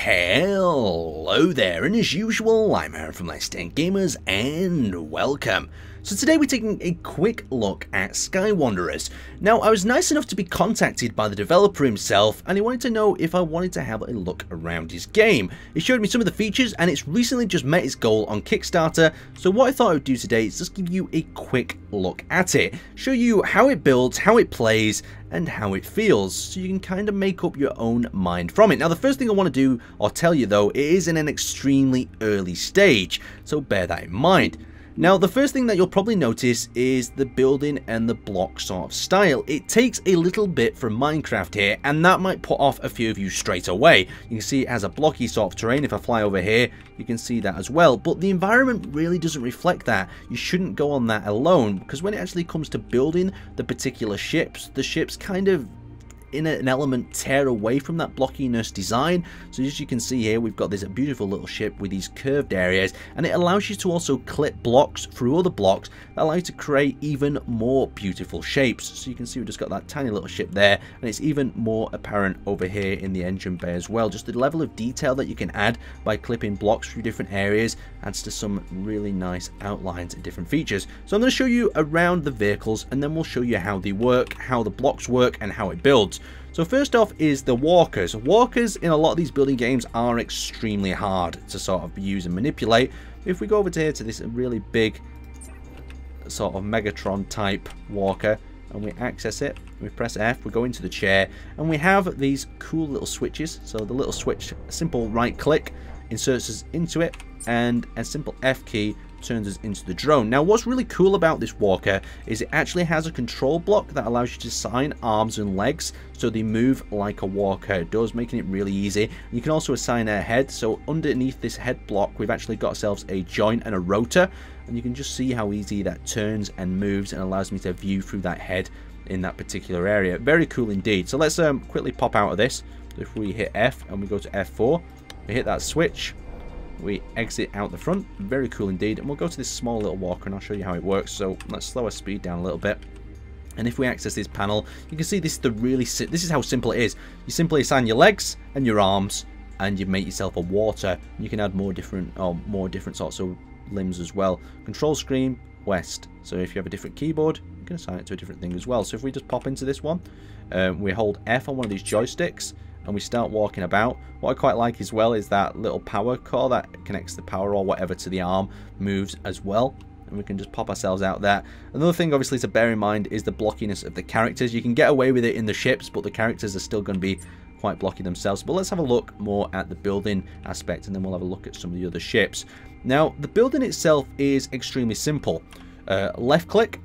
Hello there, and as usual, I'm Aaron from Let's Stand Gamers, and welcome. So today we're taking a quick look at Skywanderers. Now, I was nice enough to be contacted by the developer himself, and he wanted to know if I wanted to have a look around his game. He showed me some of the features, and it's recently just met its goal on Kickstarter, so what I thought I would do today is just give you a quick look at it, show you how it builds, how it plays, and how it feels, so you can kind of make up your own mind from it. Now, the first thing I want to do, or tell you though, it is in an extremely early stage, so bear that in mind. Now, the first thing that you'll probably notice is the building and the block sort of style. It takes a little bit from Minecraft here, and that might put off a few of you straight away. You can see it has a blocky sort of terrain. If I fly over here, you can see that as well. But the environment really doesn't reflect that. You shouldn't go on that alone, because when it actually comes to building the particular ships, the ships kind of in an element tear away from that blockiness design. So as you can see here, we've got this beautiful little ship with these curved areas, and it allows you to also clip blocks through other blocks that allow you to create even more beautiful shapes. So you can see we've just got that tiny little ship there, and it's even more apparent over here in the engine bay as well. Just the level of detail that you can add by clipping blocks through different areas adds to some really nice outlines and different features. So I'm going to show you around the vehicles, and then we'll show you how they work, how the blocks work, and how it builds. So first off is the walkers. Walkers in a lot of these building games are extremely hard to sort of use and manipulate. If we go over to here to this really big sort of Megatron type walker, and we access it, we press F, we go into the chair, and we have these cool little switches. So the little switch, a simple right click inserts us into it, and a simple F key turns us into the drone. Now, what's really cool about this walker is it actually has a control block that allows you to assign arms and legs so they move like a walker does, making it really easy. You can also assign a head, so underneath this head block we've actually got ourselves a joint and a rotor, and you can just see how easy that turns and moves and allows me to view through that head in that particular area. Very cool indeed. So let's quickly pop out of this. If we hit F and we go to F4, we hit that switch, we exit out the front. Very cool indeed. And we'll go to this small little walker and I'll show you how it works. So let's slow our speed down a little bit. And if we access this panel, you can see this is how simple it is. You simply assign your legs and your arms, and you make yourself a water. You can add more different sorts of limbs as well. Control screen west. So if you have a different keyboard, you can assign it to a different thing as well. So if we just pop into this one, we hold F on one of these joysticks, and we start walking about. What I quite like as well is that little power core that connects the power or whatever to the arm moves as well, and we can just pop ourselves out there. Another thing obviously to bear in mind is the blockiness of the characters. You can get away with it in the ships, but the characters are still going to be quite blocky themselves. But let's have a look more at the building aspect, and then we'll have a look at some of the other ships. Now, the building itself is extremely simple. Left click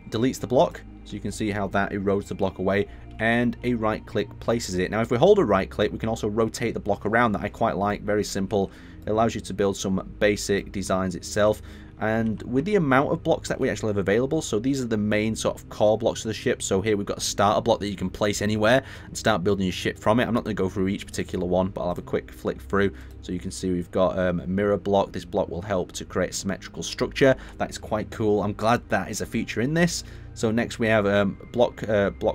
deletes the block, so you can see how that erodes the block away, and a right click places it. Now, if we hold a right click, we can also rotate the block around. That I quite like. Very simple. It allows you to build some basic designs itself, and with the amount of blocks that we actually have available, so these are the main sort of core blocks of the ship. So here we've got a starter block that you can place anywhere and start building your ship from it. I'm not going to go through each particular one, but I'll have a quick flick through. So you can see we've got a mirror block. This block will help to create a symmetrical structure. That is quite cool. I'm glad that is a feature in this. So next we have block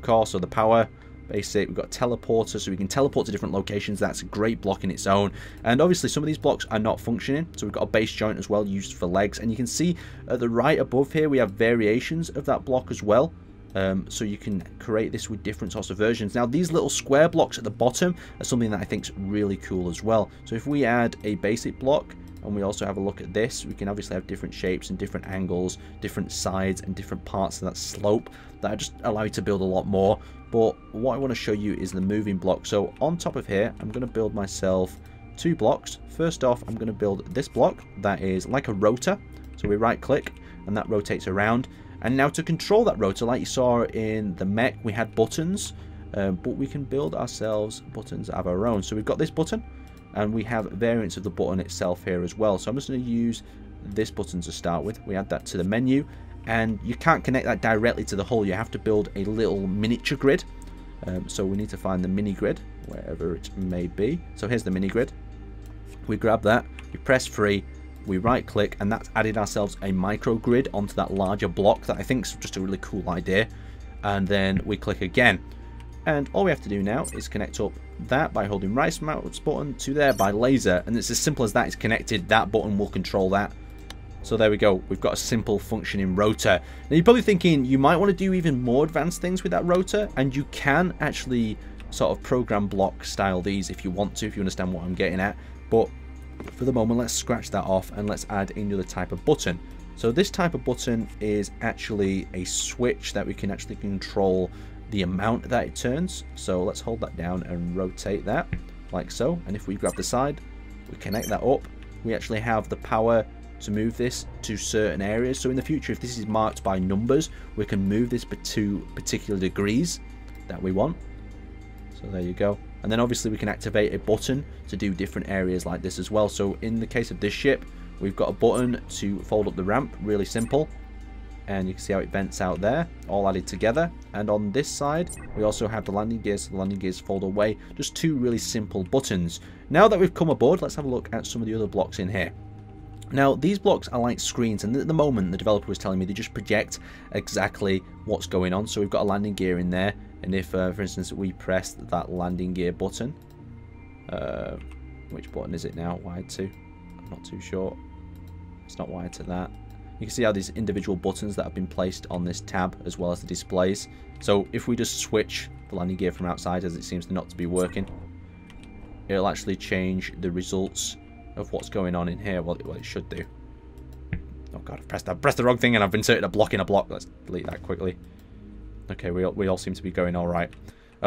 core, so the power basic. We've got teleporter, so we can teleport to different locations. That's a great block in its own. And obviously some of these blocks are not functioning, so we've got a base joint as well used for legs. And you can see at the right above here we have variations of that block as well. So you can create this with different sorts of versions. Now, these little square blocks at the bottom are something that I think is really cool as well. So if we add a basic block, and we also have a look at this, we can obviously have different shapes and different angles, different sides and different parts of that slope that just allow you to build a lot more. But what I want to show you is the moving block. So on top of here, I'm going to build myself 2 blocks. First off, I'm going to build this block that is like a rotor. So we right click and that rotates around. And now to control that rotor, like you saw in the mech, we had buttons, but we can build ourselves buttons of our own. So we've got this button, and we have variants of the button itself here as well. So I'm just going to use this button to start with. We add that to the menu, and you can't connect that directly to the hull. You have to build a little miniature grid. So we need to find the mini grid wherever it may be. So here's the mini grid. We grab that, we press free, we right click, and that's added ourselves a micro grid onto that larger block that I think is just a really cool idea. And then we click again. And all we have to do now is connect up that by holding right mouse button to there by laser. And it's as simple as that. It's connected. That button will control that. So there we go. We've got a simple functioning rotor. Now you're probably thinking you might want to do even more advanced things with that rotor. And you can actually sort of program block style these if you want to, if you understand what I'm getting at. But for the moment, let's scratch that off and let's add another type of button. So this type of button is actually a switch that we can actually control the amount that it turns. So let's hold that down and rotate that like so. And if we grab the side, we connect that up, we actually have the power to move this to certain areas. So in the future, if this is marked by numbers, we can move this to particular degrees that we want. So there you go. And then obviously we can activate a button to do different areas like this as well. So in the case of this ship, we've got a button to fold up the ramp, really simple. And you can see how it vents out there, all added together. And on this side, we also have the landing gears, so the landing gears fold away. Just two really simple buttons. Now that we've come aboard, let's have a look at some of the other blocks in here. Now, these blocks are like screens, and at the moment, the developer was telling me they just project exactly what's going on. So we've got a landing gear in there, and if, for instance, we press that landing gear button, which button is it now? Wired to? I'm not too sure. It's not wired to that. You can see how these individual buttons that have been placed on this tab, as well as the displays. So if we just switch the landing gear from outside, as it seems not to be working, it'll actually change the results of what's going on in here, what it should do. Oh god, I've pressed the wrong thing and I've inserted a block in a block. Let's delete that quickly. Okay, we all seem to be going all right.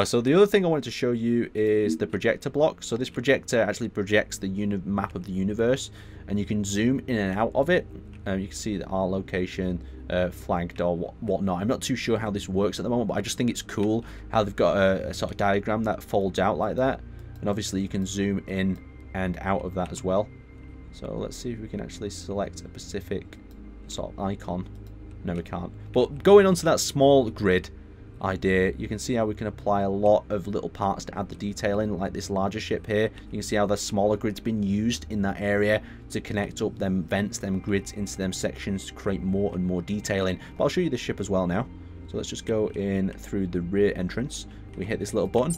So the other thing I wanted to show you is the projector block. So this projector actually projects the map of the universe, and you can zoom in and out of it. You can see our location flagged or whatnot. I'm not too sure how this works at the moment, but I just think it's cool how they've got a sort of diagram that folds out like that. And obviously you can zoom in and out of that as well. So let's see if we can actually select a specific sort of icon. No, we can't. But going on to that small grid idea, you can see how we can apply a lot of little parts to add the detail in, like this larger ship here. You can see how the smaller grid's been used in that area to connect up them vents, them grids into them sections to create more and more detailing. But I'll show you the ship as well now. So let's just go in through the rear entrance. We hit this little button.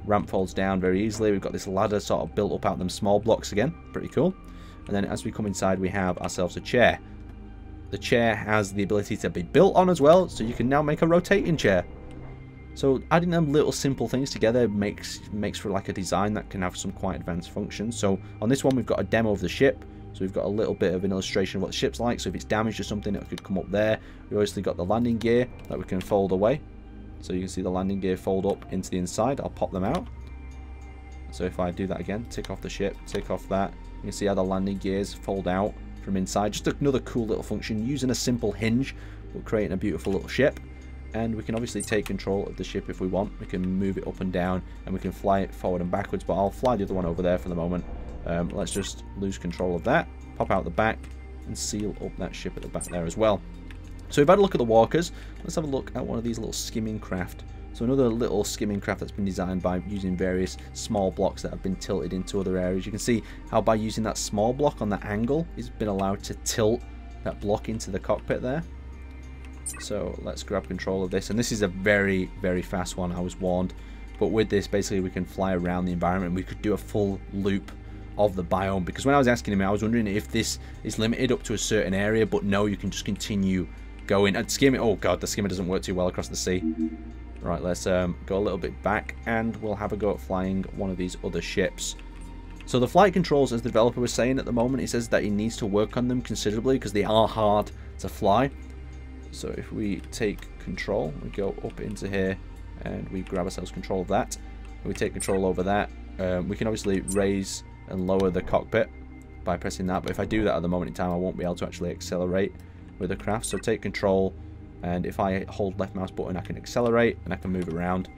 Ramp folds down very easily. We've got this ladder sort of built up out of them small blocks again. Pretty cool. And then as we come inside, we have ourselves a chair. The chair has the ability to be built on as well, so you can now make a rotating chair. So adding them little simple things together makes for like a design that can have some quite advanced functions. So on this one, we've got a demo of the ship. So we've got a little bit of an illustration of what the ship's like. So if it's damaged or something, it could come up there. We've obviously got the landing gear that we can fold away. So you can see the landing gear fold up into the inside. I'll pop them out. So if I do that again, tick off the ship, tick off that. You can see how the landing gears fold out from inside. Just another cool little function using a simple hinge. We're creating a beautiful little ship. And we can obviously take control of the ship if we want. We can move it up and down, and we can fly it forward and backwards, but I'll fly the other one over there for the moment. Let's just lose control of that, pop out the back, and seal up that ship at the back there as well. So we've had a look at the walkers. Let's have a look at one of these little skimming craft. So another little skimming craft that's been designed by using various small blocks that have been tilted into other areas. You can see how by using that small block on that angle, it's been allowed to tilt that block into the cockpit there. So let's grab control of this, and this is a very, very fast one, I was warned. But with this, basically we can fly around the environment. We could do a full loop of the biome, because when I was asking him, I was wondering if this is limited up to a certain area, but no, you can just continue going. And skimming, oh god, the skimmer doesn't work too well across the sea. Right, let's go a little bit back, and we'll have a go at flying one of these other ships. So the flight controls, as the developer was saying at the moment, he says that he needs to work on them considerably because they are hard to fly. So if we take control, we go up into here and we grab ourselves control of that. And we take control over that. We can obviously raise and lower the cockpit by pressing that. But if I do that at the moment in time, I won't be able to actually accelerate with the craft. So take control, and if I hold left mouse button, I can accelerate and I can move around.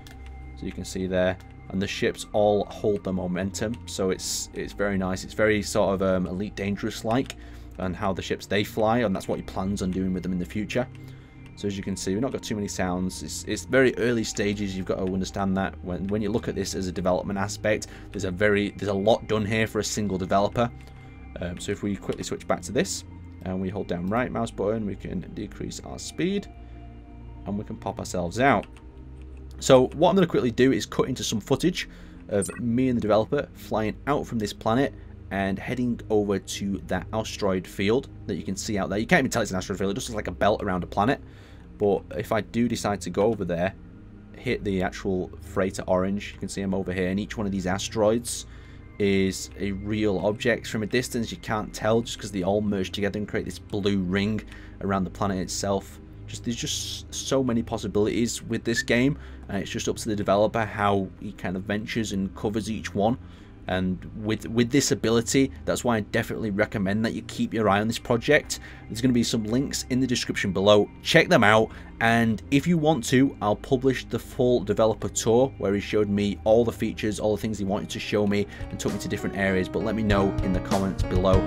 So you can see there. And the ships all hold the momentum. So it's very nice. It's very sort of Elite Dangerous-like. And how the ships they fly, and that's what he plans on doing with them in the future. So as you can see, we've not got too many sounds. It's very early stages. You've got to understand that when you look at this as a development aspect, there's a lot done here for a single developer. So if we quickly switch back to this and we hold down right mouse button, we can decrease our speed and we can pop ourselves out. So what I'm going to quickly do is cut into some footage of me and the developer flying out from this planet and heading over to that asteroid field that you can see out there. You can't even tell it's an asteroid field, it just looks like a belt around a planet. But if I do decide to go over there, hit the actual freighter orange, you can see them over here, and each one of these asteroids is a real object. From a distance you can't tell just because they all merge together and create this blue ring around the planet itself. There's just so many possibilities with this game, and it's just up to the developer how he kind of ventures and covers each one. And with this ability, that's why I definitely recommend that you keep your eye on this project. There's going to be some links in the description below. Check them out, and if you want to, I'll publish the full developer tour where he showed me all the features, all the things he wanted to show me, and took me to different areas. But let me know in the comments below